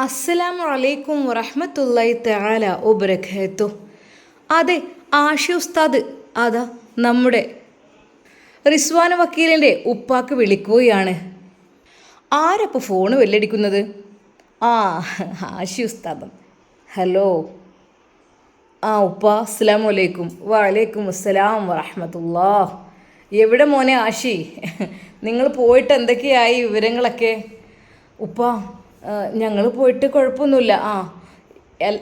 അസ്സലാമു അലൈക്കും വറഹ്മത്തുള്ളാഹി തആല വബറകാതുഹു. അതെ, ആഷി ഉസ്താദ് അതാ നമ്മുടെ റിസ്വാന വക്കീലിൻ്റെ ഉപ്പാക്ക് വിളിക്കുകയാണ്. ആരപ്പോൾ ഫോണ് വെല്ലടിക്കുന്നത്? ആ, ആഷി ഉസ്താദ്. ഹലോ. ഉപ്പ അസ്സലാമു അലൈക്കും. വഅലൈക്കും അസ്സലാം വറഹ്മത്തുള്ളാഹ്. എവിടെ മോനെ ആഷി? നിങ്ങൾ പോയിട്ട് എന്തൊക്കെയായി വിവരങ്ങളൊക്കെ? ഉപ്പ, ഞങ്ങൾ പോയിട്ട് കുഴപ്പമൊന്നുമില്ല.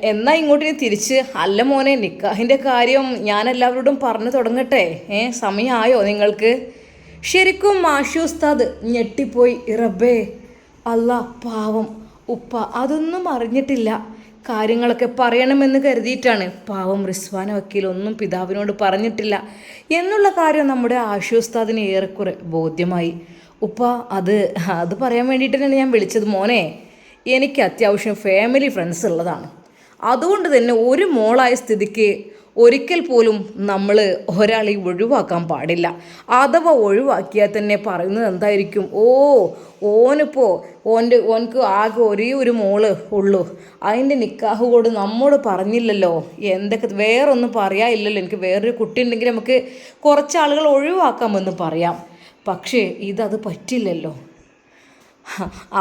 എന്നാ ഇങ്ങോട്ട് ഇനി തിരിച്ച്? അല്ല മോനെ, നിക്കാഹിൻ്റെ കാര്യം ഞാൻ എല്ലാവരോടും പറഞ്ഞു തുടങ്ങട്ടെ? സമയമായോ നിങ്ങൾക്ക്? ശരിക്കും മാഷി ഉസ്താദ് ഞെട്ടിപ്പോയി. റബ്ബേ, അല്ലാ, പാവം ഉപ്പ അതൊന്നും അറിഞ്ഞിട്ടില്ല. കാര്യങ്ങളൊക്കെ പറയണമെന്ന് കരുതിയിട്ടാണ്. പാവം റിസ്വാന വക്കീൽ ഒന്നും പിതാവിനോട് പറഞ്ഞിട്ടില്ല എന്നുള്ള കാര്യം നമ്മുടെ ആഷി ഉസ്താദിന് ഏറെക്കുറെ ബോധ്യമായി. ഉപ്പ, അത് പറയാൻ വേണ്ടിയിട്ട് തന്നെയാണ് ഞാൻ വിളിച്ചത്. മോനെ, എനിക്ക് അത്യാവശ്യം ഫാമിലി ഫ്രണ്ട്സ് ഉള്ളതാണ്. അതുകൊണ്ട് തന്നെ ഒരു മോളായ സ്ഥിതിക്ക് ഒരിക്കൽ പോലും നമ്മൾ ഒരാളെ ഒഴിവാക്കാൻ പാടില്ല. അഥവാ ഒഴിവാക്കിയാൽ തന്നെ പറയുന്നത് എന്തായിരിക്കും? ഓനക്ക് ആകെ ഒരേ ഒരു മോള് ഉള്ളൂ, അതിൻ്റെ നിക്കാഹ് കൂടെ നമ്മോട് പറഞ്ഞില്ലല്ലോ. എന്തൊക്കെ വേറൊന്നും പറയാനില്ലല്ലോ. എനിക്ക് വേറൊരു കുട്ടി ഉണ്ടെങ്കിൽ നമുക്ക് കുറച്ച് ആളുകൾ ഒഴിവാക്കാമെന്ന് പറയാം. പക്ഷേ ഇതത് പറ്റില്ലല്ലോ.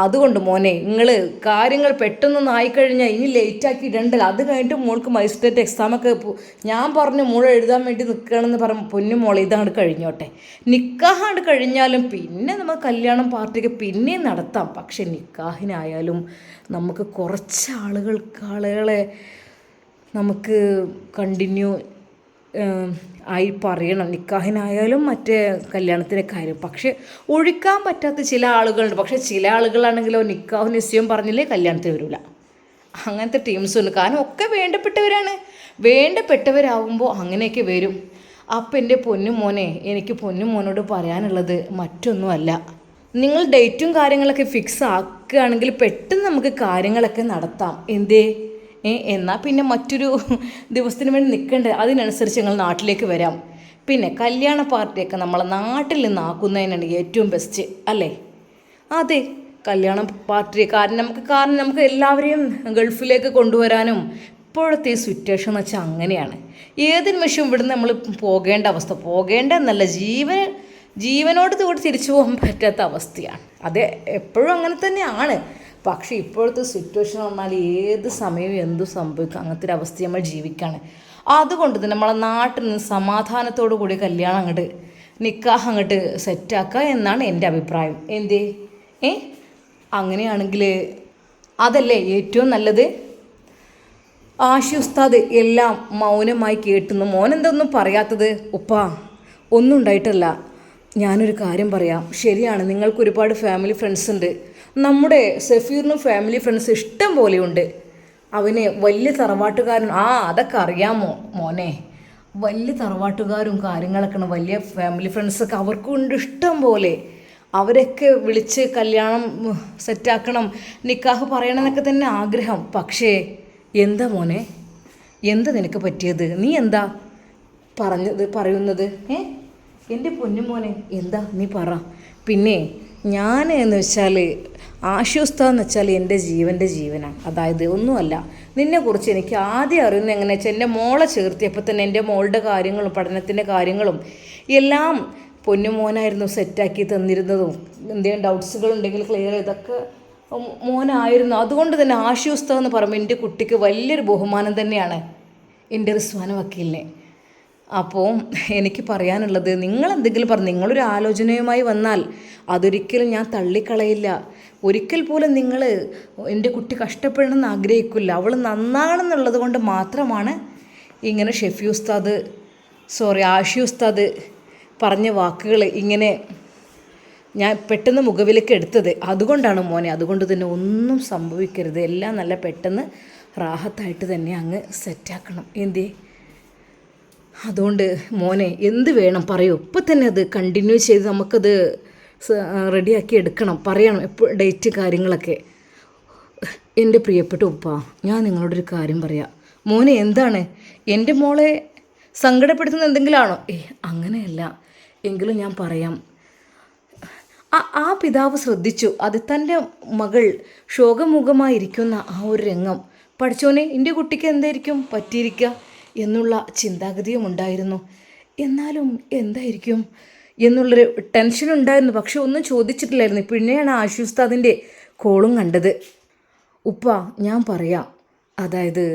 അതുകൊണ്ട് മോനെ, നിങ്ങൾ കാര്യങ്ങൾ പെട്ടെന്നൊന്നും ആയിക്കഴിഞ്ഞാൽ ഇനി ലേറ്റാക്കി ഇടണ്ടല്ലോ. അത് കഴിഞ്ഞിട്ട് മോൾക്ക് മജിസ്ട്രേറ്റ് എക്സാമൊക്കെ ഞാൻ പറഞ്ഞു മോൾ എഴുതാൻ വേണ്ടി നിൽക്കുകയാണെന്ന് പറഞ്ഞു. പൊന്നു മോളെ, ഇതങ്ങോട്ട് കഴിഞ്ഞോട്ടെ. നിക്കാഹാണ്ട് കഴിഞ്ഞാലും പിന്നെ നമ്മൾ കല്യാണം പാർട്ടിക്ക് പിന്നെയും നടത്താം. പക്ഷെ നിക്കാഹിനായാലും നമുക്ക് കുറച്ച് ആളുകളെ നമുക്ക് കണ്ടിന്യൂ ആയി പറയണം. നിക്കാഹിനായാലും മറ്റേ കല്യാണത്തിൻ്റെ കാര്യം. പക്ഷേ ഒഴിക്കാൻ പറ്റാത്ത ചില ആളുകളുണ്ട്. പക്ഷേ ചില ആളുകളാണെങ്കിലോ നിക്കാഹ് നിശ്ചയം പറഞ്ഞില്ലേ കല്യാണത്തിന് വരില്ല. അങ്ങനത്തെ ടീംസുണ്ട്. കാരണം ഒക്കെ വേണ്ടപ്പെട്ടവരാകുമ്പോൾ അങ്ങനെയൊക്കെ വരും. അപ്പം എൻ്റെ പൊന്നു മോനെ, എനിക്ക് പൊന്നു മോനോട് പറയാനുള്ളത് മറ്റൊന്നുമല്ല. നിങ്ങൾ ഡേറ്റും കാര്യങ്ങളൊക്കെ ഫിക്സ് ആക്കുകയാണെങ്കിൽ പെട്ടെന്ന് നമുക്ക് കാര്യങ്ങളൊക്കെ നടത്താം. എന്നാൽ പിന്നെ മറ്റൊരു ദിവസത്തിന് വേണ്ടി നിൽക്കേണ്ടത്. അതിനനുസരിച്ച് ഞങ്ങൾ നാട്ടിലേക്ക് വരാം. പിന്നെ കല്യാണ പാർട്ടിയൊക്കെ നമ്മളെ നാട്ടിൽ നിന്നാക്കുന്നതിനാണ് ഏറ്റവും ബെസ്റ്റ്, അല്ലേ? അതെ, കല്യാണ പാർട്ടി കാരണം നമുക്ക് എല്ലാവരെയും ഗൾഫിലേക്ക് കൊണ്ടുവരാനും ഇപ്പോഴത്തെ സിറ്റുവേഷൻ എന്ന് വെച്ചാൽ അങ്ങനെയാണ്. ഏത് നിമിഷവും ഇവിടുന്ന് നമ്മൾ പോകേണ്ടെന്നല്ല, ജീവനോട് കൂടി തിരിച്ചു പോകാൻ പറ്റാത്ത അവസ്ഥയാണ്. അതെ, എപ്പോഴും അങ്ങനെ തന്നെയാണ്. പക്ഷേ ഇപ്പോഴത്തെ സിറ്റുവേഷൻ പറഞ്ഞാൽ ഏത് സമയവും എന്തു സംഭവിക്കും, അങ്ങനത്തെ ഒരു അവസ്ഥ നമ്മൾ ജീവിക്കുകയാണ്. അതുകൊണ്ട് തന്നെ നമ്മളെ നാട്ടിൽ നിന്ന് സമാധാനത്തോടു കൂടി കല്യാണം നിക്കാഹ് സെറ്റാക്കുക എന്നാണ് എൻ്റെ അഭിപ്രായം. അങ്ങനെയാണെങ്കിൽ അതല്ലേ ഏറ്റവും നല്ലത്? ആഷി ഉസ്താദ് എല്ലാം മൗനമായി കേട്ടുന്നു. മോനെന്തൊന്നും പറയാത്തത്? ഉപ്പ, ഒന്നും ഉണ്ടായിട്ടല്ല. ഞാനൊരു കാര്യം പറയാം. ശരിയാണ്, നിങ്ങൾക്ക് ഒരുപാട് ഫാമിലി ഫ്രണ്ട്സ് ഉണ്ട്. നമ്മുടെ സഫീറിനും ഫാമിലി ഫ്രണ്ട്സ് ഇഷ്ടം പോലെയുണ്ട്. അവന് വലിയ തറവാട്ടുകാരൻ. അതൊക്കെ അറിയാമോ മോനെ? വലിയ തറവാട്ടുകാരും കാര്യങ്ങളൊക്കെ വലിയ ഫാമിലി ഫ്രണ്ട്സൊക്കെ അവർക്കും ഉണ്ട് ഇഷ്ടം പോലെ. അവരൊക്കെ വിളിച്ച് കല്യാണം സെറ്റാക്കണം, നിക്കാഹ് പറയണമെന്നൊക്കെ തന്നെ ആഗ്രഹം. പക്ഷേ എന്താ മോനെ, എന്താ നിനക്ക് പറ്റിയത്? നീ എന്താ പറയുന്നത്? എൻ്റെ പൊന്നു മോനെ, എന്താ നീ പറ. പിന്നെ ഞാൻ എന്ന് വെച്ചാൽ ആഷി ഉസ്താദെന്ന് വെച്ചാൽ എൻ്റെ ജീവനാണ്. അതായത് ഒന്നുമല്ല, നിന്നെക്കുറിച്ച് എനിക്ക് ആദ്യം അറിയുന്നത് എങ്ങനെയാ വെച്ചാൽ എൻ്റെ മോളെ ചേർത്തിയപ്പോൾ തന്നെ എൻ്റെ മോളുടെ കാര്യങ്ങളും പഠനത്തിൻ്റെ കാര്യങ്ങളും എല്ലാം പൊന്നുമോനായിരുന്നു സെറ്റാക്കി തന്നിരുന്നതും. എന്തെങ്കിലും ഡൗട്ട്സുകൾ ഉണ്ടെങ്കിൽ ക്ലിയർ ചെയ്തൊക്കെ മോനായിരുന്നു. അതുകൊണ്ട് തന്നെ ആഷി ഉസ്താദ് എന്ന് പറയുമ്പോൾ എൻ്റെ കുട്ടിക്ക് വലിയൊരു ബഹുമാനം തന്നെയാണ്, എൻ്റെ റിസ്വാന വക്കീലിനെ. അപ്പോൾ എനിക്ക് പറയാനുള്ളത്, നിങ്ങളെന്തെങ്കിലും നിങ്ങളൊരു ആലോചനയുമായി വന്നാൽ അതൊരിക്കലും ഞാൻ തള്ളിക്കളയില്ല. ഒരിക്കൽ പോലും നിങ്ങൾ എൻ്റെ കുട്ടി കഷ്ടപ്പെടണമെന്ന് ആഗ്രഹിക്കില്ല. അവൾ നന്നാകണമെന്നുള്ളത് കൊണ്ട് മാത്രമാണ് ഇങ്ങനെ ആഷി ഉസ്താദ് പറഞ്ഞ വാക്കുകൾ ഇങ്ങനെ ഞാൻ പെട്ടെന്ന് മുഖവിലേക്ക് എടുത്തത്. അതുകൊണ്ടാണ് മോനെ. അതുകൊണ്ട് തന്നെ ഒന്നും സംഭവിക്കരുത്. എല്ലാം നല്ല പെട്ടെന്ന് റാഹത്തായിട്ട് തന്നെ അങ്ങ് സെറ്റാക്കണം. അതുകൊണ്ട് മോനെ, എന്ത് വേണം പറയൂ. ഇപ്പം തന്നെ അത് കണ്ടിന്യൂ ചെയ്ത് നമുക്കത് റെഡിയാക്കി എടുക്കണം. പറയണം എപ്പോൾ ഡേറ്റ് കാര്യങ്ങളൊക്കെ. എൻ്റെ പ്രിയപ്പെട്ട ഉപ്പ, ഞാൻ നിങ്ങളോടൊരു കാര്യം പറയാം. മോനെ, എന്താണ്? എൻ്റെ മോളെ സങ്കടപ്പെടുത്തുന്ന എന്തെങ്കിലും ആണോ? അങ്ങനെയല്ല, എങ്കിലും ഞാൻ പറയാം. ആ പിതാവ് ശ്രദ്ധിച്ചു. അത് തൻ്റെ മകൾ ശോകമുഖമായിരിക്കുന്ന ആ ഒരു രംഗം. പഠിച്ചോനെ, എൻ്റെ കുട്ടിക്ക് എന്തായിരിക്കും പറ്റിയിരിക്കുക എന്നുള്ള ചിന്താഗതിയും ഉണ്ടായിരുന്നു. എന്നാലും എന്തായിരിക്കും എന്നുള്ളൊരു ടെൻഷൻ ഉണ്ടായിരുന്നു. പക്ഷെ ഒന്നും ചോദിച്ചിട്ടില്ലായിരുന്നു. പിന്നെയാണ് ആഷി ഉസ്താദിൻ്റെ കോളും കണ്ടത്. ഉപ്പ, ഞാൻ പറയാം, അതായത്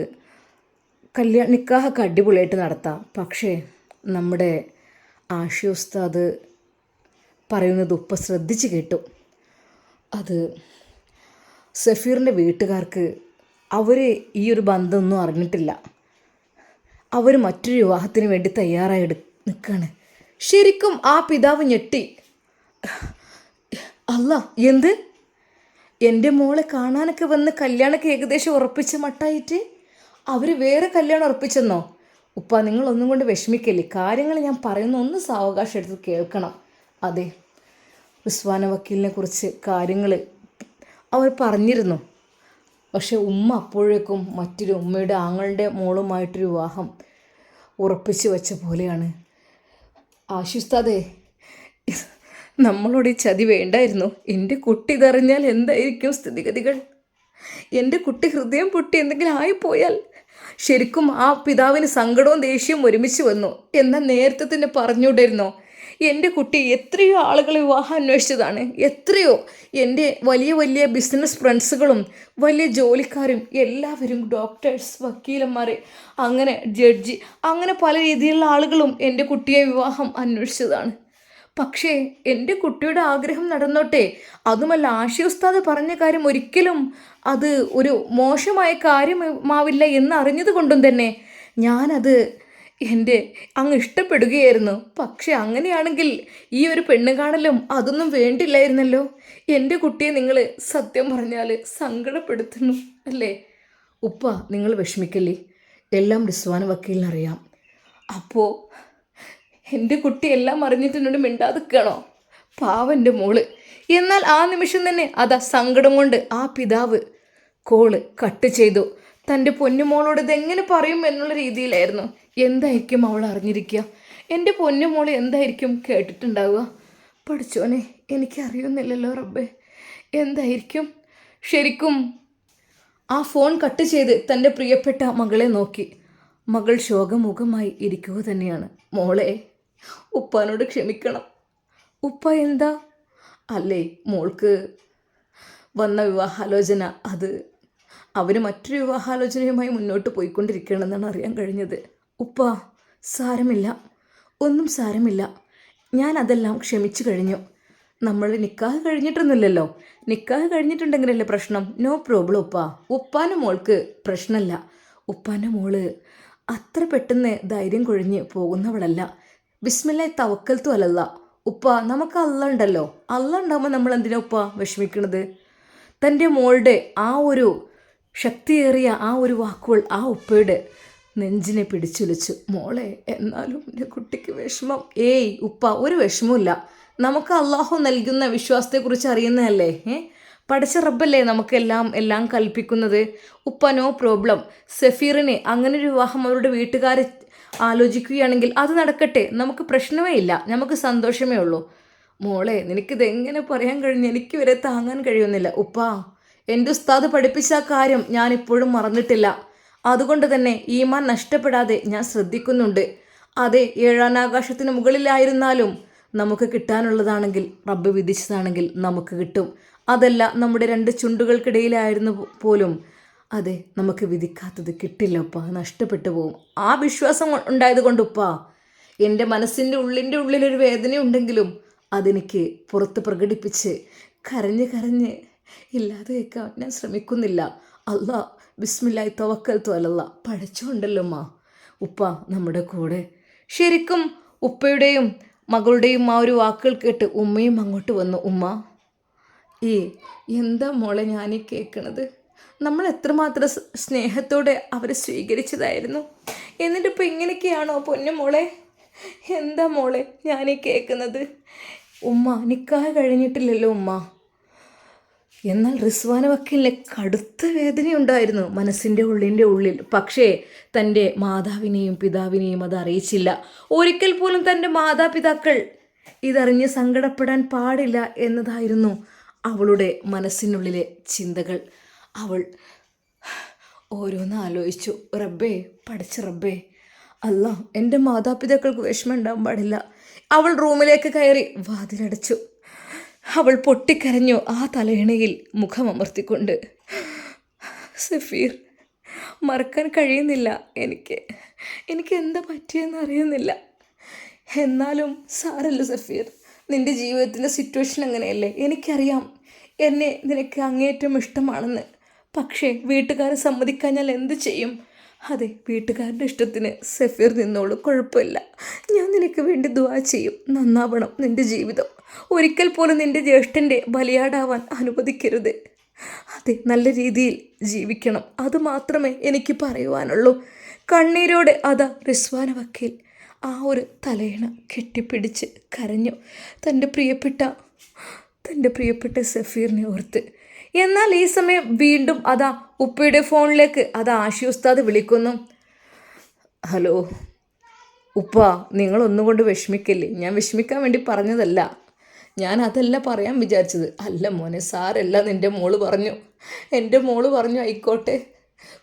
നിക്കാഹൊക്കെ അടിപൊളിയായിട്ട് നടത്താം. പക്ഷേ നമ്മുടെ ആഷി ഉസ്താദ് പറയുന്നത് ഉപ്പ ശ്രദ്ധിച്ച് കേട്ടു. അത് സഫീറിൻ്റെ വീട്ടുകാർക്ക് അവർ ഈ ഒരു ബന്ധമൊന്നും അറിഞ്ഞിട്ടില്ല. അവർ മറ്റൊരു വിവാഹത്തിന് വേണ്ടി തയ്യാറായി നിൽക്കുകയാണ്. ശരിക്കും ആ പിതാവ് ഞെട്ടി. അല്ല, എന്ത്? എൻ്റെ മോളെ കാണാനൊക്കെ വന്ന് കല്യാണമൊക്കെ ഏകദേശം ഉറപ്പിച്ച മട്ടായിട്ട് അവർ വേറെ കല്യാണം ഉറപ്പിച്ചെന്നോ? ഉപ്പ, നിങ്ങളൊന്നും കൊണ്ട് വിഷമിക്കല്ലേ. കാര്യങ്ങൾ ഞാൻ പറയുന്ന ഒന്ന് സാവകാശം എടുത്ത് കേൾക്കണം. അതെ, റിസ്വാന വക്കീലിനെ കുറിച്ച് കാര്യങ്ങൾ അവർ പറഞ്ഞിരുന്നു. പക്ഷെ ഉമ്മ അപ്പോഴേക്കും മറ്റൊരു ഉമ്മയുടെ ആങ്ങളുടെ മോളുമായിട്ടൊരു വിവാഹം ഉറപ്പിച്ച് വെച്ച പോലെയാണ്. ആഷി ഉസ്താദേ, നമ്മളോട് ഈ ചതി വേണ്ടായിരുന്നു. എൻ്റെ കുട്ടി ഇതറിഞ്ഞാൽ എന്തായിരിക്കും സ്ഥിതിഗതികൾ? എൻ്റെ കുട്ടി ഹൃദയം പൊട്ടി എന്തെങ്കിലും ആയിപ്പോയാൽ ശരിക്കും ആ പിതാവിന് സങ്കടവും ദേഷ്യവും ഒരുമിച്ച് വന്നു. എന്നാൽ നേരത്തെ തന്നെ പറഞ്ഞുകൊണ്ടിരുന്നോ? എൻ്റെ കുട്ടി എത്രയോ ആളുകൾ വിവാഹം അന്വേഷിച്ചതാണ്. എത്രയോ എൻ്റെ വലിയ വലിയ ബിസിനസ് ഫ്രണ്ട്സുകളും വലിയ ജോലിക്കാരും എല്ലാവരും ഡോക്ടേഴ്സ്, വക്കീലന്മാർ, അങ്ങനെ ജഡ്ജി, അങ്ങനെ പല രീതിയിലുള്ള ആളുകളും എൻ്റെ കുട്ടിയെ വിവാഹം അന്വേഷിച്ചതാണ്. പക്ഷേ എൻ്റെ കുട്ടിയുടെ ആഗ്രഹം നടന്നോട്ടെ. അതുമല്ല, ആഷി ഉസ്താദ് പറഞ്ഞ കാര്യം ഒരിക്കലും അത് ഒരു മോശമായ കാര്യമാവില്ല എന്ന് അറിഞ്ഞത് കൊണ്ടും തന്നെ ഞാനത് അങ്ങ് ഇഷ്ടപ്പെടുകയായിരുന്നു. പക്ഷെ അങ്ങനെയാണെങ്കിൽ ഈ ഒരു പെണ്ണ് കാണലും അതൊന്നും വേണ്ടില്ലായിരുന്നല്ലോ. എൻ്റെ കുട്ടിയെ നിങ്ങൾ സത്യം പറഞ്ഞാൽ സങ്കടപ്പെടുത്തുന്നു അല്ലേ? ഉപ്പ, നിങ്ങൾ വിഷമിക്കല്ലേ. എല്ലാം റിസ്വാന വക്കീലിനറിയാം. അപ്പോൾ എൻ്റെ കുട്ടി എല്ലാം അറിഞ്ഞിട്ട് എന്നോട് മിണ്ടാതിക്കണോ? പാവൻ്റെ മോള്. എന്നാൽ ആ നിമിഷം തന്നെ അതാ സങ്കടം കൊണ്ട് ആ പിതാവ് കോള് കട്ട് ചെയ്തു. തൻ്റെ പൊന്നുമോളോട് ഇതെങ്ങനെ പറയും എന്നുള്ള രീതിയിലായിരുന്നു. എന്തായിരിക്കും അവൾ അറിഞ്ഞിരിക്കുക? എൻ്റെ പൊന്നുമോൾ എന്തായിരിക്കും കേട്ടിട്ടുണ്ടാവുക? പഠിച്ചോനെ, എനിക്കറിയുന്നില്ലല്ലോ റബ്ബേ, എന്തായിരിക്കും? ശരിക്കും ആ ഫോൺ കട്ട് ചെയ്ത് തൻ്റെ പ്രിയപ്പെട്ട മകളെ നോക്കി. മകൾ ശോകമുഖമായി ഇരിക്കുക തന്നെയാണ്. മോളെ, ഉപ്പാനോട് ക്ഷമിക്കണം. ഉപ്പ എന്താ? അല്ലേ, മോൾക്ക് വന്ന വിവാഹാലോചന അത് അവർ മറ്റൊരു വിവാഹാലോചനയുമായി മുന്നോട്ട് പോയിക്കൊണ്ടിരിക്കുകയാണെന്നാണ് അറിയാൻ കഴിഞ്ഞത്. ഉപ്പ, സാരമില്ല, ഒന്നും സാരമില്ല. ഞാൻ അതെല്ലാം ക്ഷമിച്ചു കഴിഞ്ഞു. നമ്മൾ നിക്കാഹ് കഴിഞ്ഞിട്ടൊന്നുമില്ലല്ലോ. നിക്കാഹ് കഴിഞ്ഞിട്ടുണ്ടെങ്കിലല്ലേ പ്രശ്നം. നോ പ്രോബ്ലം ഉപ്പ. ഉപ്പാൻ്റെ മോൾക്ക് പ്രശ്നമല്ല. ഉപ്പാൻ്റെ മോള് അത്ര പെട്ടെന്ന് ധൈര്യം കൊഴിഞ്ഞ് പോകുന്നവളല്ല. ബിസ്മില്ലാഹി തവക്കൽത്തു അലല്ലാ. ഉപ്പ, നമുക്ക് അള്ള ഉണ്ടല്ലോ. അള്ള ഉണ്ടാകുമ്പോൾ നമ്മൾ എന്തിനാ ഉപ്പ വിഷമിക്കണത്? തൻ്റെ മോളുടെ ആ ഒരു ശക്തിയേറിയ ആ ഒരു വാക്കുകൾ ആ ഉപ്പയുടെ നെഞ്ചിനെ പിടിച്ചുലച്ചു. മോളെ, എന്നാലും എൻ്റെ കുട്ടിക്ക് വിഷമം. ഏയ് ഉപ്പ, ഒരു വിഷമമില്ല. നമുക്ക് അള്ളാഹു നൽകുന്ന വിശ്വാസത്തെക്കുറിച്ച് അറിയുന്നതല്ലേ. പഠിച്ച റബ്ബല്ലേ എല്ലാം കൽപ്പിക്കുന്നത്. ഉപ്പ, നോ പ്രോബ്ലം. സഫീറിന് അങ്ങനെ ഒരു വിവാഹം അവരുടെ വീട്ടുകാർ ആലോചിക്കുകയാണെങ്കിൽ അത് നടക്കട്ടെ. നമുക്ക് പ്രശ്നമേ ഇല്ല, നമുക്ക് സന്തോഷമേ ഉള്ളൂ. മോളെ, നിനക്കിതെങ്ങനെ പറയാൻ കഴിഞ്ഞു? എനിക്ക് വരെ താങ്ങാൻ കഴിയുന്നില്ല. ഉപ്പ, എൻ്റെ ഉസ്താദ് പഠിപ്പിച്ച കാര്യം ഞാൻ ഇപ്പോഴും മറന്നിട്ടില്ല. അതുകൊണ്ട് തന്നെ ഈമാൻ നഷ്ടപ്പെടാതെ ഞാൻ ശ്രദ്ധിക്കുന്നുണ്ട്. അതെ, ഏഴാനാകാശത്തിന് മുകളിലായിരുന്നാലും നമുക്ക് കിട്ടാനുള്ളതാണെങ്കിൽ, റബ്ബ് വിധിച്ചതാണെങ്കിൽ നമുക്ക് കിട്ടും. അതല്ല, നമ്മുടെ രണ്ട് ചുണ്ടുകൾക്കിടയിലായിരുന്നു പോലും അതെ, നമുക്ക് വിധിക്കാത്തത് കിട്ടില്ല ഉപ്പ, നഷ്ടപ്പെട്ടു പോവും. ആ വിശ്വാസം ഉണ്ടായത് കൊണ്ട് ഉപ്പ, എൻ്റെ മനസ്സിൻ്റെ ഉള്ളിലൊരു വേദനയുണ്ടെങ്കിലും അതെനിക്ക് പുറത്ത് പ്രകടിപ്പിച്ച് കരഞ്ഞ് ഇല്ലാതെ വെക്കാൻ ഞാൻ ശ്രമിക്കുന്നില്ല. അല്ലാ, ബിസ്മില്ലാഹി തവക്കൽതു അലല്ലാ. പഠിച്ചുകൊണ്ടല്ലോ അമ്മ ഉപ്പ നമ്മുടെ കൂടെ. ശരിക്കും ഉപ്പയുടെയും മകളുടെയും ആ ഒരു വാക്കുകൾ കേട്ട് ഉമ്മയും അങ്ങോട്ട് വന്നു. ഉമ്മ, എന്താ മോളെ ഞാനീ കേൾക്കണത്? നമ്മൾ എത്രമാത്രം സ്നേഹത്തോടെ അവരെ സ്വീകരിച്ചതായിരുന്നു. എന്നിട്ടിപ്പോൾ ഇങ്ങനെയൊക്കെയാണോ പൊന്നു മോളെ? എന്താ മോളെ ഞാനീ കേൾക്കുന്നത്? ഉമ്മ, നിക്കാഹ് കഴിഞ്ഞിട്ടില്ലല്ലോ ഉമ്മ. എന്നാൽ റിസ്വാന വക്കീലിന് കടുത്ത വേദനയുണ്ടായിരുന്നു മനസ്സിൻ്റെ ഉള്ളിൽ. പക്ഷേ തൻ്റെ മാതാവിനെയും പിതാവിനെയും അത് അറിയിച്ചില്ല. ഒരിക്കൽ പോലും തൻ്റെ മാതാപിതാക്കൾ ഇതറിഞ്ഞ് സങ്കടപ്പെടാൻ പാടില്ല എന്നതായിരുന്നു അവളുടെ മനസ്സിനുള്ളിലെ ചിന്തകൾ. അവൾ ഓരോന്ന് ആലോചിച്ചു. റബ്ബേ, പഠിച്ച റബ്ബേ, അല്ല, എൻ്റെ മാതാപിതാക്കൾക്ക് വിഷമം ഉണ്ടാകാൻ പാടില്ല. അവൾ റൂമിലേക്ക് കയറി വാതിലടച്ചു. അവൾ പൊട്ടിക്കരഞ്ഞു, ആ തലയിണയിൽ മുഖമമർത്തിക്കൊണ്ട്. സഫീർ, മറക്കാൻ കഴിയുന്നില്ല. എനിക്ക് എന്താ പറ്റിയെന്ന് അറിയുന്നില്ല. എന്നാലും സാരല്ല സഫീർ, നിൻ്റെ ജീവിതത്തിൻ്റെ സിറ്റുവേഷൻ അങ്ങനെയല്ലേ, എനിക്കറിയാം. എന്നെ നിനക്ക് അങ്ങേറ്റം ഇഷ്ടമാണെന്ന്. പക്ഷേ വീട്ടുകാർ സമ്മതിക്കാൻ എന്ത് ചെയ്യും? അതെ, വീട്ടുകാരുടെ ഇഷ്ടത്തിന് സഫീർ നിന്നോളൂ, കുഴപ്പമില്ല. ഞാൻ നിനക്ക് വേണ്ടി ദുആ ചെയ്യും. നന്നാവണം നിൻ്റെ ജീവിതം. ഒരിക്കൽ പോലും നിൻ്റെ ജ്യേഷ്ഠൻ്റെ ബലിയാടാവാൻ അനുവദിക്കരുത്. അതെ, നല്ല രീതിയിൽ ജീവിക്കണം. അതുമാത്രമേ എനിക്ക് പറയുവാനുള്ളൂ. കണ്ണീരോടെ അതാ റിസ്വാന വക്കീൽ ആ ഒരു തലയിണ കെട്ടിപ്പിടിച്ച് കരഞ്ഞു, തൻ്റെ പ്രിയപ്പെട്ട സഫീറിനെ ഓർത്ത്. എന്നാൽ ഈ സമയം വീണ്ടും അതാ ഉപ്പയുടെ ഫോണിലേക്ക് അതാ ആഷി ഉസ്താദ് വിളിക്കുന്നു. ഹലോ ഉപ്പ, നിങ്ങളൊന്നുകൊണ്ട് വിഷമിക്കല്ലേ. ഞാൻ വിഷമിക്കാൻ വേണ്ടി പറഞ്ഞതല്ല, ഞാൻ അതല്ല പറയാൻ വിചാരിച്ചത്. അല്ല മോനെ, സാരല്ല, നിൻ്റെ മോള് പറഞ്ഞു, എൻ്റെ മോള് പറഞ്ഞു ആയിക്കോട്ടെ,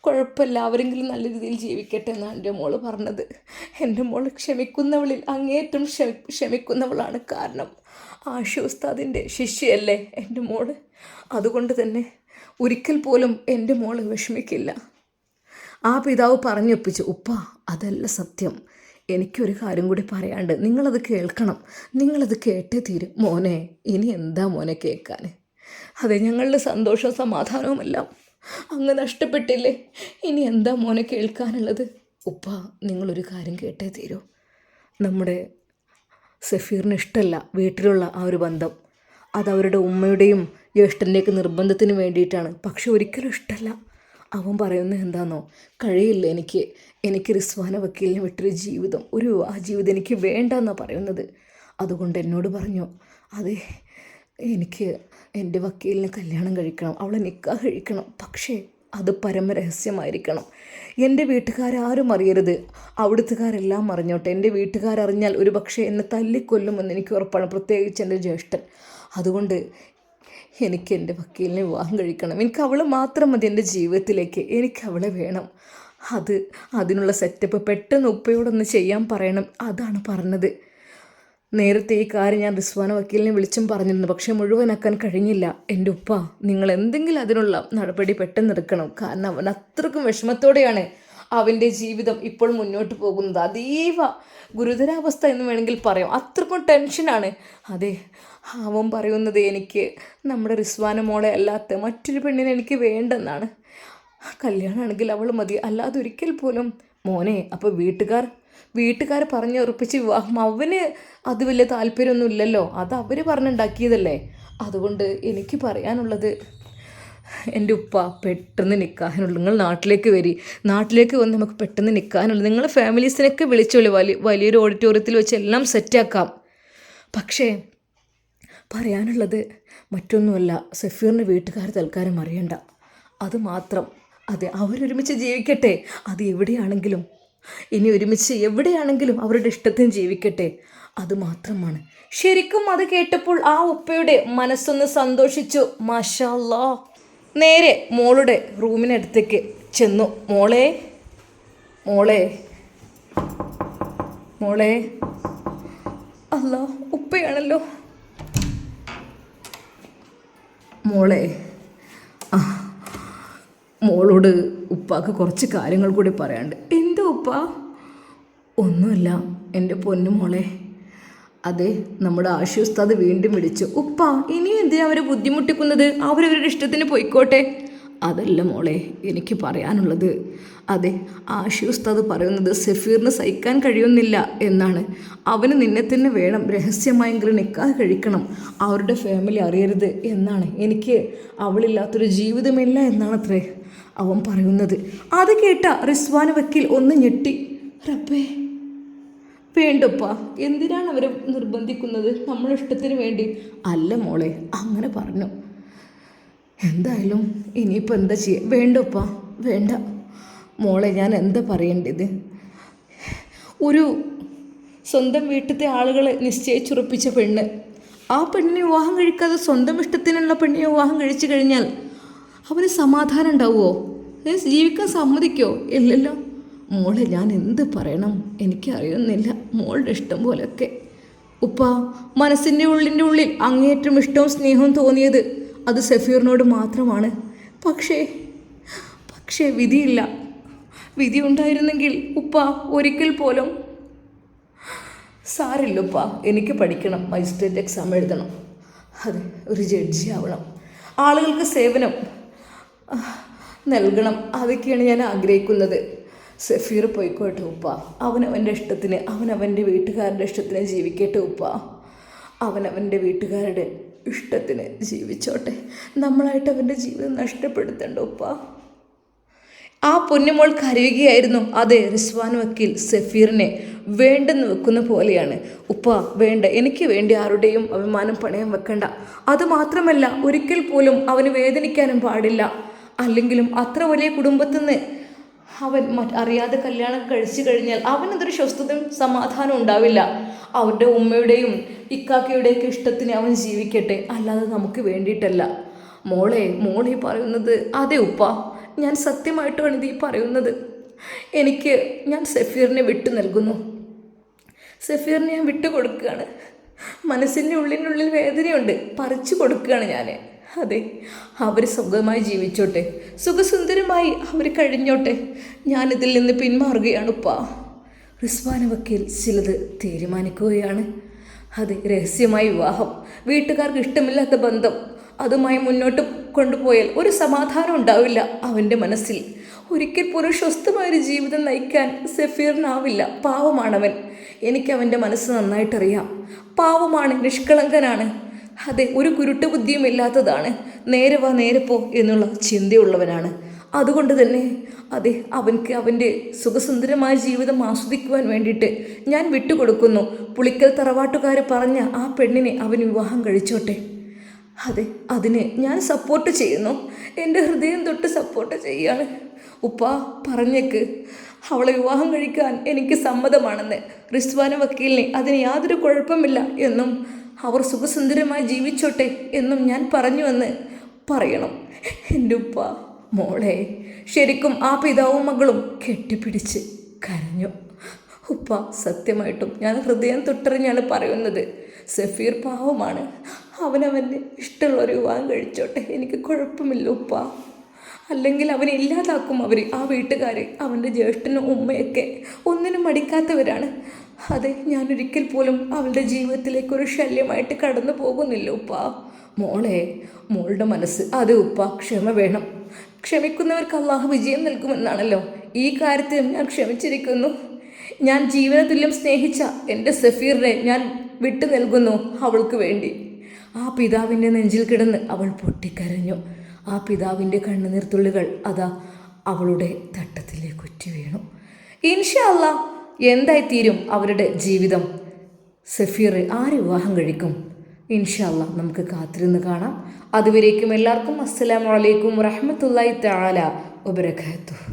കുഴപ്പമില്ല, അവരെങ്കിലും നല്ല രീതിയിൽ ജീവിക്കട്ടെ എന്നാണ് എൻ്റെ മോള് പറഞ്ഞത്. എൻ്റെ മോൾ ക്ഷമിക്കുന്നവളിൽ അങ്ങേറ്റം ക്ഷമിക്കുന്നവളാണ്. കാരണം ആഷി ഉസ്താദിൻ്റെ ശിഷ്യയല്ലേ എൻ്റെ മോള്. അതുകൊണ്ട് തന്നെ ഒരിക്കൽ പോലും എൻ്റെ മോള് വിഷമിക്കില്ല. ആ പിതാവ് പറഞ്ഞൊപ്പിച്ചു. ഉപ്പ, അതല്ല സത്യം, എനിക്കൊരു കാര്യം കൂടി പറയാണ്ട്, നിങ്ങളത് കേൾക്കണം, നിങ്ങളത് കേട്ടേ തീരും. മോനെ, ഇനി എന്താ മോനെ കേൾക്കാൻ? അതെ, ഞങ്ങളുടെ സന്തോഷവും സമാധാനവുമെല്ലാം അങ്ങ് നഷ്ടപ്പെട്ടില്ലേ, ഇനി എന്താ മോനെ കേൾക്കാനുള്ളത്? ഉപ്പ, നിങ്ങളൊരു കാര്യം കേട്ടേ തീരൂ. നമ്മുടെ സഫീറിന് ഇഷ്ടമല്ല വീട്ടിലുള്ള ആ ഒരു ബന്ധം. അതവരുടെ ഉമ്മയുടെയും ജ്യേഷ്ഠൻ്റെയൊക്കെ നിർബന്ധത്തിന് വേണ്ടിയിട്ടാണ്. പക്ഷെ ഒരിക്കലും ഇഷ്ടമല്ല. അവൻ പറയുന്നത് എന്താണെന്നോ, കഴിയില്ല എനിക്ക് റിസ്വാന വക്കീലിനെ വിട്ടൊരു ജീവിതം, ആ ജീവിതം എനിക്ക് വേണ്ടെന്നാണ് പറയുന്നത്. അതുകൊണ്ട് എന്നോട് പറഞ്ഞു, അതെ, എനിക്ക് എൻ്റെ വക്കീലിനെ കല്യാണം കഴിക്കണം, അവളെ നിക്കാഹ് കഴിക്കണം. പക്ഷേ അത് പരമരഹസ്യമായിരിക്കണം. എൻ്റെ വീട്ടുകാരും അറിയരുത്, അവിടുത്തുകാരെല്ലാം അറിഞ്ഞോട്ടെ. എൻ്റെ വീട്ടുകാരറിഞ്ഞാൽ ഒരു പക്ഷേ എന്നെ തല്ലിക്കൊല്ലുമെന്ന് എനിക്ക് ഉറപ്പാണ്, പ്രത്യേകിച്ച് എൻ്റെ ജ്യേഷ്ഠൻ. അതുകൊണ്ട് എനിക്ക് എൻ്റെ വക്കീലിനെ വിവാഹം കഴിക്കണം. എനിക്ക് അവൾ മാത്രം മതി എൻ്റെ ജീവിതത്തിലേക്ക്, എനിക്ക് അവളെ വേണം. അതിനുള്ള സെറ്റപ്പ് പെട്ടെന്ന് ഉപ്പയോടൊന്ന് ചെയ്യാൻ പറയണം, അതാണ് പറഞ്ഞത്. നേരത്തെ ഈ കാര്യം ഞാൻ റിസ്വാന വക്കീലിനെ വിളിച്ചും പറഞ്ഞിരുന്നു, പക്ഷേ മുഴുവനാക്കാൻ കഴിഞ്ഞില്ല. എൻ്റെ ഉപ്പ, നിങ്ങൾ എന്തെങ്കിലും അതിനുള്ള നടപടി പെട്ടെന്ന് എടുക്കണം. കാരണം അവൻ അത്രക്കും വിഷമത്തോടെയാണ് അവൻ്റെ ജീവിതം ഇപ്പോൾ മുന്നോട്ട് പോകുന്നത്. അതീവ ഗുരുതരാവസ്ഥ എന്ന് വേണമെങ്കിൽ പറയാം. അത്രക്കും ടെൻഷനാണ്. അതെ, അവൻ പറയുന്നത് എനിക്ക് നമ്മുടെ റിസ്വാന മോളെ അല്ലാത്ത മറ്റൊരു പെണ്ണിനെ എനിക്ക് വേണ്ടെന്നാണ്. കല്യാണമാണെങ്കിൽ അവൾ മതി, അല്ലാതെ ഒരിക്കൽ പോലും. മോനെ, അപ്പോൾ വീട്ടുകാർ പറഞ്ഞുറപ്പിച്ച് വിവാഹം, അവന് അത് വലിയ താല്പര്യമൊന്നും ഇല്ലല്ലോ, അത് അവർ പറഞ്ഞുണ്ടാക്കിയതല്ലേ. അതുകൊണ്ട് എനിക്ക് പറയാനുള്ളത്, എൻ്റെ ഉപ്പ, പെട്ടെന്ന് നിൽക്കാനുള്ളൂ. നിങ്ങൾ നാട്ടിലേക്ക് വന്ന് നമുക്ക് പെട്ടെന്ന് നിൽക്കാനുള്ളൂ. നിങ്ങളെ ഫാമിലീസിനൊക്കെ വിളിച്ചോളൂ, വലിയൊരു ഓഡിറ്റോറിയത്തിൽ വെച്ച് എല്ലാം സെറ്റാക്കാം. പക്ഷേ പറയാനുള്ളത് മറ്റൊന്നുമല്ല, സഫീറിൻ്റെ വീട്ടുകാർ തൽക്കാലം അറിയണ്ട, അത് മാത്രം. അതെ, അവരൊരുമിച്ച് ജീവിക്കട്ടെ, അത് എവിടെയാണെങ്കിലും, ഇനി ഒരുമിച്ച് എവിടെയാണെങ്കിലും അവരുടെ ഇഷ്ടത്തിന് ജീവിക്കട്ടെ, അത് മാത്രമാണ്. ശരിക്കും അത് കേട്ടപ്പോൾ ആ ഉപ്പയുടെ മനസ്സൊന്ന് സന്തോഷിച്ചു. മാഷാ അല്ലാ. നേരെ മോളുടെ റൂമിനടുത്തേക്ക് ചെന്നു. മോളെ അല്ലാ, ഉപ്പയാണല്ലോ. മോളെ, മോളോട് ഉപ്പാക്ക് കുറച്ച് കാര്യങ്ങൾ കൂടി പറയാണ്ട്. എന്താ ഉപ്പ? ഒന്നുമില്ല എൻ്റെ പൊന്നു മോളെ. അതെ, നമ്മുടെ ആഷി ഉസ്താദ് വീണ്ടും വിളിച്ചു. ഉപ്പ, ഇനിയും എന്തിനാ അവരെ ബുദ്ധിമുട്ടിക്കുന്നത്? അവരവരുടെ ഇഷ്ടത്തിന് പോയിക്കോട്ടെ. അതല്ല മോളെ എനിക്ക് പറയാനുള്ളത്. അതെ, ആഷി ഉസ്താദ് പറയുന്നത് സഫീറിന് സഹിക്കാൻ കഴിയുന്നില്ല എന്നാണ്. അവന് നിന്നെ തന്നെ വേണം, രഹസ്യമായെങ്കിലും നിക്കാഹ് കഴിക്കണം, അവരുടെ ഫാമിലി അറിയരുത് എന്നാണ്. എനിക്ക് അവളില്ലാത്തൊരു ജീവിതമില്ല എന്നാണത്രേ അവൻ പറയുന്നത്. അത് കേട്ട റിസ്വാന വക്കീൽ ഒന്ന് ഞെട്ടി. റബ്ബേ, വേണ്ടപ്പാ, എന്തിനാണ് അവരെ നിർബന്ധിക്കുന്നത്? നമ്മളിഷ്ടത്തിന് വേണ്ടി അല്ല മോളെ, അങ്ങനെ പറഞ്ഞു. എന്തായാലും ഇനിയിപ്പോൾ എന്താ ചെയ്യുക? വേണ്ടപ്പാ, വേണ്ട മോളെ, ഞാൻ എന്താ പറയേണ്ടത്? സ്വന്തം വീട്ടിലത്തെ ആളുകൾ നിശ്ചയിച്ചുറപ്പിച്ച പെണ്ണ്. ആ പെണ്ണിനെ വിവാഹം കഴിക്കാതെ സ്വന്തം ഇഷ്ടത്തിനുള്ള പെണ്ണിനെ വിവാഹം കഴിച്ചു കഴിഞ്ഞാൽ അവന് സമാധാനം ഉണ്ടാവുമോ? ജീവിക്കാൻ സമ്മതിക്കോ? ഇല്ലല്ലോ. മോളെ, ഞാൻ എന്ത് പറയണം എനിക്കറിയുന്നില്ല. മോളുടെ ഇഷ്ടം പോലൊക്കെ. ഉപ്പ, മനസ്സിൻ്റെ ഉള്ളിൽ അങ്ങേയറ്റം ഇഷ്ടവും സ്നേഹവും തോന്നിയത് അത് സഫീറിനോട് മാത്രമാണ്. പക്ഷേ വിധിയില്ല. വിധി ഉണ്ടായിരുന്നെങ്കിൽ ഉപ്പ ഒരിക്കൽ പോലും. സാരില്ലുപ്പ, എനിക്ക് പഠിക്കണം, മജിസ്ട്രേറ്റ് എക്സാം എഴുതണം, അതെ, ഒരു ജഡ്ജി ആവണം, ആളുകൾക്ക് സേവനം നൽകണം, അതൊക്കെയാണ് ഞാൻ ആഗ്രഹിക്കുന്നത്. സഫീർ പോയിക്കോട്ടെ ഉപ്പ, അവനവൻ്റെ ഇഷ്ടത്തിന്, അവനവൻ്റെ വീട്ടുകാരുടെ ഇഷ്ടത്തിന് ജീവിക്കട്ടെ ഉപ്പ. അവനവൻ്റെ വീട്ടുകാരുടെ ഇഷ്ടത്തിന് ജീവിച്ചോട്ടെ. നമ്മളായിട്ട് അവൻ്റെ ജീവിതം നഷ്ടപ്പെടുത്തണ്ട ഉപ്പ. ആ പൊന്നുമോൾ കരയുകയായിരുന്നു. അതെ, റിസ്വാൻ വക്കീൽ സഫീറിനെ വേണ്ടെന്ന് വെക്കുന്ന പോലെയാണ്. ഉപ്പ, വേണ്ട, എനിക്ക് വേണ്ടി ആരുടെയും അഭിമാനം പണയം വെക്കണ്ട. അതുമാത്രമല്ല, ഒരിക്കൽ പോലും അവന് വേദനിക്കാനും പാടില്ല. അല്ലെങ്കിലും അത്ര വലിയ കുടുംബത്തിൽ നിന്ന് അവൻ അറിയാതെ കല്യാണം കഴിച്ചു കഴിഞ്ഞാൽ അവനതൊരു സ്വസ്ഥതയും സമാധാനം ഉണ്ടാവില്ല. അവരുടെ ഉമ്മയുടെയും ഇക്കാക്കയുടെയൊക്കെ ഇഷ്ടത്തിന് അവൻ ജീവിക്കട്ടെ, അല്ലാതെ നമുക്ക് വേണ്ടിയിട്ടല്ല. മോളെ പറയുന്നത് അതെ ഉപ്പ, ഞാൻ സത്യമായിട്ടാണ് ഇത് പറയുന്നത്. ഞാൻ സഫീറിനെ വിട്ടു നൽകുന്നു. സഫീറിനെ ഞാൻ വിട്ടുകൊടുക്കുകയാണ്. മനസ്സിൻ്റെ ഉള്ളിനുള്ളിൽ വേദനയുണ്ട്, പറിച്ചു കൊടുക്കുകയാണ് ഞാൻ. അതെ, അവർ സുഖമായി ജീവിച്ചോട്ടെ, സുഖസുന്ദരമായി അവർ കഴിഞ്ഞോട്ടെ. ഞാനിതിൽ നിന്ന് പിന്മാറുകയാണ് ഉപ്പ. റിസ്വാൻ വക്കീൽ ചിലത് തീരുമാനിക്കുകയാണ്. അതെ, രഹസ്യമായ വിവാഹം, വീട്ടുകാർക്ക് ഇഷ്ടമില്ലാത്ത ബന്ധം, അതുമായി മുന്നോട്ട് കൊണ്ടുപോയാൽ ഒരു സമാധാനം ഉണ്ടാവില്ല അവൻ്റെ മനസ്സിൽ. ഒരിക്കൽ പോലും സ്വസ്ഥമായൊരു ജീവിതം നയിക്കാൻ സഫീറിനാവില്ല. പാവമാണവൻ. എനിക്കവൻ്റെ മനസ്സ് നന്നായിട്ടറിയാം. പാവമാണ്, നിഷ്കളങ്കനാണ്. അതെ, ഒരു കുരുട്ട് ബുദ്ധിയും ഇല്ലാത്തതാണ്. നേരെ വാ നേരെ പോ എന്നുള്ള ചിന്തയുള്ളവനാണ്. അതുകൊണ്ട് തന്നെ അതെ, അവൻക്ക് അവൻ്റെ സുഖസുന്ദരമായ ജീവിതം ആസ്വദിക്കുവാൻ വേണ്ടിയിട്ട് ഞാൻ വിട്ടുകൊടുക്കുന്നു. പുളിക്കൽ തറവാട്ടുകാർ പറഞ്ഞ ആ പെണ്ണിനെ അവൻ വിവാഹം കഴിച്ചോട്ടെ. അതെ, അതിനെ ഞാൻ സപ്പോർട്ട് ചെയ്യുന്നു. എൻ്റെ ഹൃദയം തൊട്ട് സപ്പോർട്ട് ചെയ്യാണ്. ഉപ്പ, പറഞ്ഞേക്ക്, അവളെ വിവാഹം കഴിക്കാൻ എനിക്ക് സമ്മതമാണെന്ന്. റിസ്വാൻ വക്കീലിനെ അതിന് യാതൊരു കുഴപ്പമില്ല എന്നും അവർ സുഖസുന്ദരമായി ജീവിച്ചോട്ടെ എന്നും ഞാൻ പറഞ്ഞുവെന്ന് പറയണം. എൻ്റെ ഉപ്പ. മോളെ, ശരിക്കും ആ പിതാവും മകളും കെട്ടിപ്പിടിച്ച് കരഞ്ഞു. ഉപ്പ, സത്യമായിട്ടും ഞാൻ ഹൃദയം തൊട്ടറിഞ്ഞാണ് പറയുന്നത്. സഫീർ പാവമാണ്. അവനവൻ്റെ ഇഷ്ടമുള്ളൊരു വിവാഹം കഴിച്ചോട്ടെ, എനിക്ക് കുഴപ്പമില്ല ഉപ്പ. അല്ലെങ്കിൽ അവനെ ഇല്ലാതാക്കും അവർ, ആ വീട്ടുകാർ, അവൻ്റെ ജ്യേഷ്ഠനും ഉമ്മയൊക്കെ ഒന്നിനും മടിക്കാത്തവരാണ്. അതെ, ഞാനൊരിക്കൽ പോലും അവളുടെ ജീവിതത്തിലേക്കൊരു ശല്യമായിട്ട് കടന്നു പോകുന്നില്ല ഉപ്പ. മോളുടെ മനസ്സ്, അതെ ഉപ്പ, ക്ഷമ വേണം. ക്ഷമിക്കുന്നവർക്ക് അള്ളാഹു വിജയം നൽകുമെന്നാണല്ലോ. ഈ കാര്യത്തിൽ ഞാൻ ക്ഷമിച്ചിരിക്കുന്നു. ഞാൻ ജീവനതുല്യം സ്നേഹിച്ച എൻ്റെ സഫീറിനെ ഞാൻ വിട്ടു നൽകുന്നു അവൾക്ക് വേണ്ടി. ആ പിതാവിൻ്റെ നെഞ്ചിൽ കിടന്ന് അവൾ പൊട്ടിക്കരഞ്ഞു. ആ പിതാവിൻ്റെ കണ്ണുനീർത്തുള്ളികൾ അതാ അവളുടെ തട്ടത്തിലേക്ക് ഉറ്റി വീണു. ഇൻഷാ അല്ലാഹ് എന്തായിത്തീരും അവരുടെ ജീവിതം? സഫീർ ആര് വിവാഹം കഴിക്കും? ഇൻഷാ അല്ലാഹ് നമുക്ക് കാത്തിരുന്ന് കാണാം. അതുവരേക്കും എല്ലാവർക്കും അസ്സലാമു അലൈക്കും വറഹ്മത്തുള്ളാഹി തആല വബറകാതുഹു.